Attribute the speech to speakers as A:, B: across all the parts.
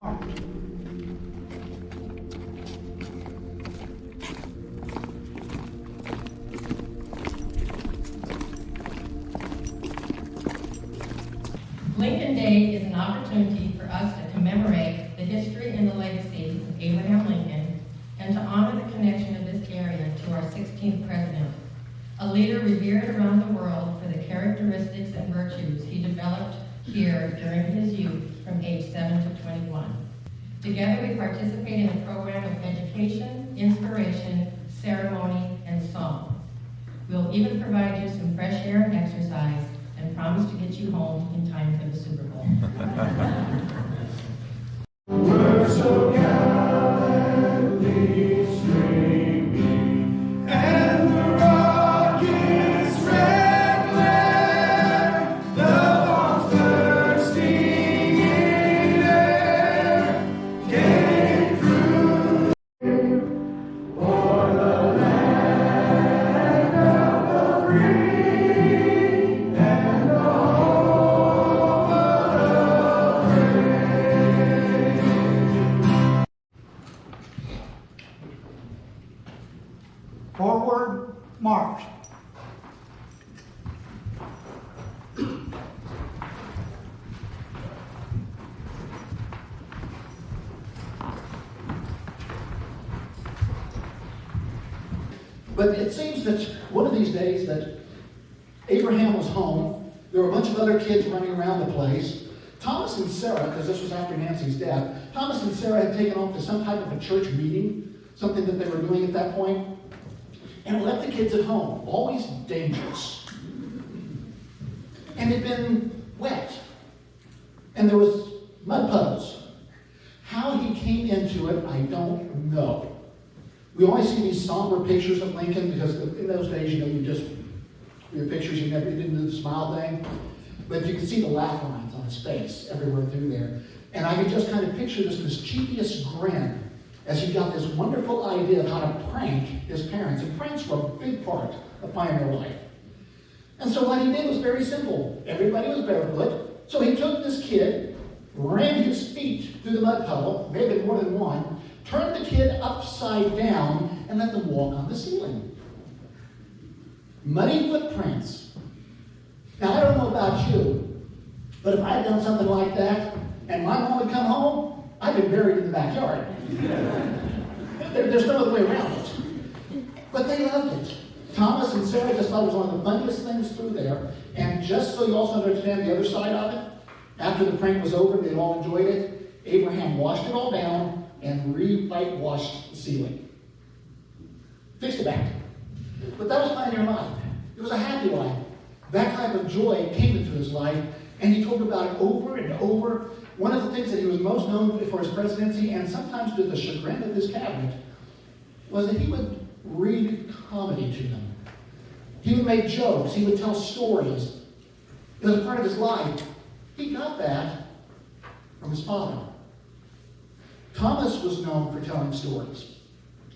A: Lincoln Day is an opportunity for us to commemorate the history and the legacy of Abraham Lincoln and to honor the connection of this area to our 16th president, a leader revered around the world for the characteristics and virtues he developed here during his youth from age 7 to 21. Together we participate in a program of education, inspiration, ceremony, and song. We'll even provide you some fresh air and exercise and promise to get you home in time for the Super Bowl.
B: We're so gallantly streaming, and the rocket's red glare, the bombs bursting in air, came through for the land of the free and the home of the brave.
C: Forward, march.
D: But it seems that one of these days that Abraham was home. There were a bunch of other kids running around the place. Thomas and Sarah, because this was after Nancy's death, Thomas and Sarah had taken off to some type of a church meeting, something that they were doing at that point, and left the kids at home, always dangerous. And it had been wet, and there was mud puddles. How he came into it, I don't know. We always see these somber pictures of Lincoln because in those days, you your pictures, you didn't do the smile thing, but you could see the laugh lines on his face everywhere through there. And I could just kind of picture this mischievous grin as he got this wonderful idea of how to prank his parents. And pranks were a big part of pioneer life. And so what he did was very simple. Everybody was barefoot, so he took this kid, ran his feet through the mud puddle, maybe more than one, turned the kid upside down, and let them walk on the ceiling. Muddy footprints. Now, I don't know about you, but if I had done something like that, and my mom would come home, I'd been buried in the backyard. There's no other way around it. But they loved it. Thomas and Sarah just thought it was one of the funniest things through there. And just so you also understand the other side of it, after the prank was over, they'd all enjoyed it, Abraham washed it all down and re-whitewashed the ceiling. Fixed it back. But that was pioneer life. It was a happy life. That type of joy came into his life, and he talked about it over and over. One of the things that he was most known for his presidency, and sometimes to the chagrin of his cabinet, was that he would read comedy to them. He would make jokes. He would tell stories. It was a part of his life. He got that from his father. Thomas was known for telling stories.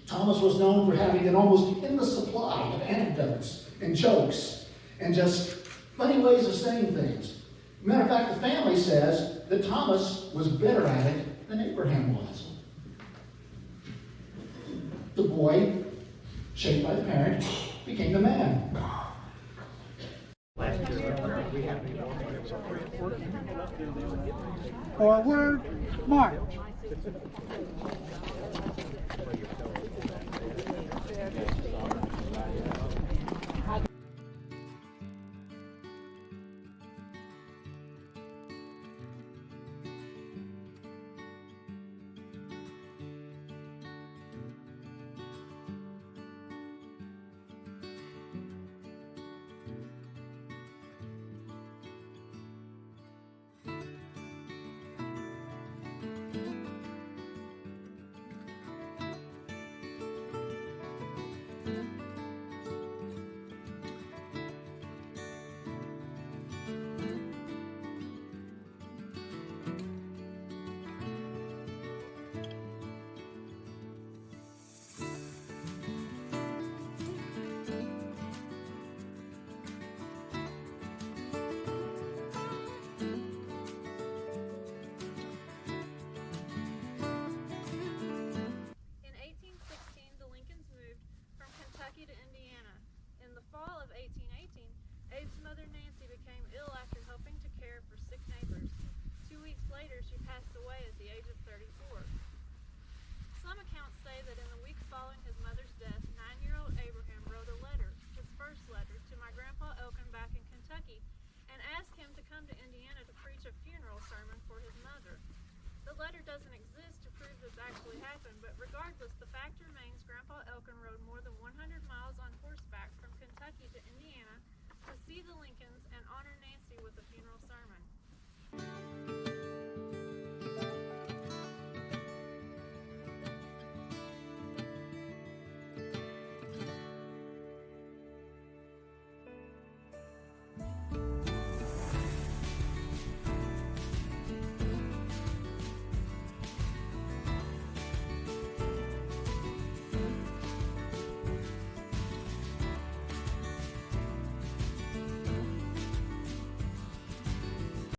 D: Thomas was known for having an almost endless supply of anecdotes and jokes and just funny ways of saying things. Matter of fact, the family says that Thomas was better at it than Abraham was. The boy, shaped by the parent, became the man.
C: Forward, march.
E: come to Indiana to preach a funeral sermon for his mother. The letter doesn't exist to prove this actually happened, but regardless, the fact remains Grandpa Elkin rode more than 100 miles on horseback from Kentucky to Indiana to see the Lincolns and honor Nancy with a funeral sermon.